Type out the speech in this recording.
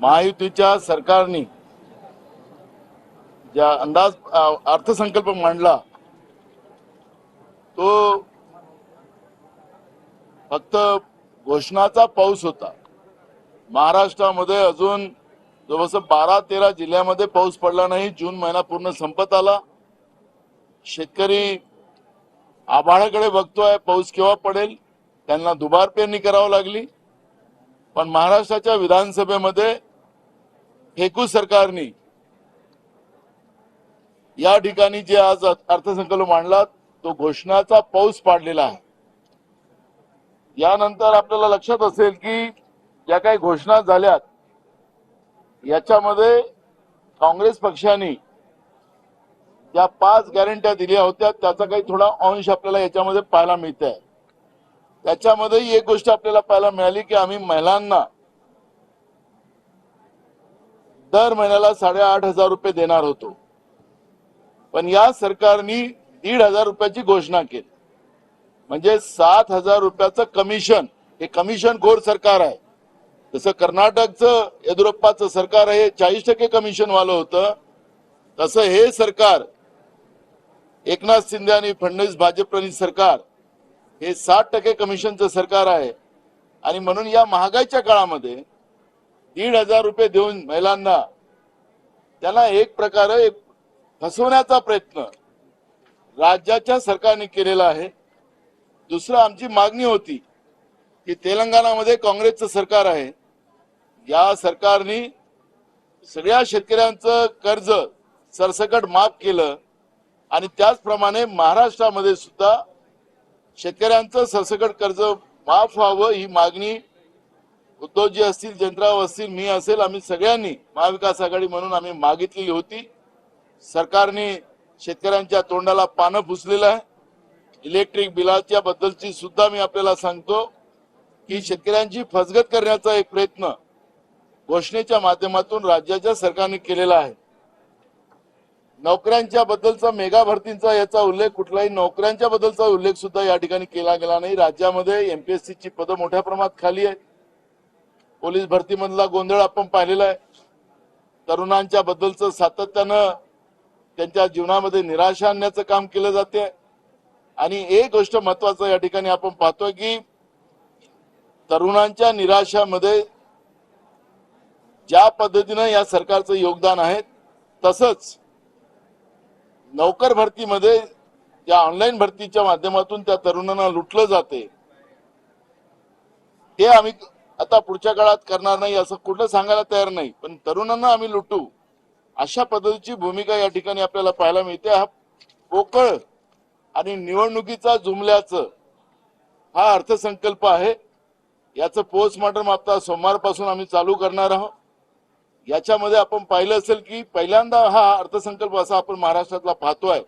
महायुतीच्या सरकारने ज्या अर्थसंकल्प मांडला तो फक्त घोषणाचा पाऊस होता। महाराष्ट्रामध्ये अजून जवळजवळ 12-13 जिल्ह्यामध्ये पाऊस पडला नाही। जून महिना पूर्ण संपत आला। शेतकरी आभाळाकडे बघतोय, पाऊस केव्हा पडेल, त्यांना दुबार पेरणी करावी लागली। पण महाराष्ट्राच्या विधानसभेमध्ये फेकू सरकारने या ठिकाणी जे आज अर्थसंकल्प मांडला तो घोषणाचा पाऊस पाडलेला आहे। यानंतर आपल्याला लक्षात असेल की ज्या काही घोषणा झाल्यात याच्यामध्ये काँग्रेस पक्षाने ज्या 5 गॅरंट्या दिल्या होत्या त्याचा काही थोडा अंश आपल्याला याच्यामध्ये पाहायला मिळतंय। त्याच्यामध्ये एक गोष्ट आपल्याला पाहायला मिळाली की आम्ही महिलांना दर महिन्याला 8,500 रुपये देणार होतो, पण या सरकारने 1,500 रुपयाची घोषणा केली। म्हणजे 7,000 रुपयाचं कमिशन। हे कमिशन खोर सरकार आहे। जसं कर्नाटकचं येदियुरप्पाचं सरकार आहे 40% कमिशन वालं होतं, तसं हे सरकार एकनाथ शिंदे आणि फडणवीस भाजपनी सरकार हे 60% कमिशनचं सरकार आहे। आणि म्हणून या महागाईच्या काळामध्ये 1,500 रुपये देऊन महिलांना त्यांना एक प्रकारे फसवण्याचा प्रयत्न राज्याच्या सरकारने केलेला आहे। दुसरं आमची मागणी होती की तेलंगणामध्ये काँग्रेसचं सरकार आहे, या सरकारने सगळ्या शेतकऱ्यांचं कर्ज सरसकट माफ केलं आणि त्याचप्रमाणे महाराष्ट्रामध्ये सुद्धा शेतकऱ्यांचं सरसकट कर्ज माफ व्हावं ही मागणी उद्धवजी असतील, जयंतराव असतील, मी असेल, आम्ही सगळ्यांनी महाविकास आघाडी म्हणून आम्ही मागितलेली होती। सरकारने शेतकऱ्यांच्या तोंडाला पानं पुसलेलं आहे। इलेक्ट्रिक बिलाच्या बद्दलची सुद्धा मी आपल्याला सांगतो की शेतकऱ्यांची फसगत करण्याचा एक प्रयत्न घोषणेच्या माध्यमातून राज्याच्या सरकारने केलेला आहे। नोकऱ्यांच्या बद्दलचा मेगा भरतींचा याचा उल्लेख कुठलाही नोकऱ्यांच्या बद्दलचा उल्लेख सुद्धा या ठिकाणी केला गेला नाही। राज्यामध्ये एमपीएससीची पदं मोठ्या प्रमाणात खाली आहेत। पोलीस भरतीमधला गोंधळ आपण पाहिलेला आहे। तरुणांच्या बद्दलचं सातत्यानं त्यांच्या जीवनामध्ये निराशा आणण्याचं काम केलं जाते। आणि एक गोष्ट महत्त्वाचं या ठिकाणी आपण पाहतोय की तरुणांच्या निराशामध्ये ज्या पद्धतीनं या सरकारचं योगदान आहे तसंच नोकर भरतीमध्ये ज्या ऑनलाईन भरतीच्या माध्यमातून त्या तरुणांना लुटलं जाते ते आम्ही आता पुढच्या काळात करणार नाही असं कुठलं सांगायला तयार नाही, पण तरुणांना आम्ही लुटू अशा पद्धतीची भूमिका या ठिकाणी आपल्याला पाहायला मिळते। हा पोकळ आणि निवडणुकीचा जुमल्याचं हा अर्थसंकल्प आहे। याचं पोस्टमॉर्टम आता सोमवारपासून आम्ही चालू करणार आहोत। याच्यामध्ये आपण पाहिलं असेल की पहिल्यांदा हा अर्थसंकल्प असा आपण महाराष्ट्रातला पाहतोय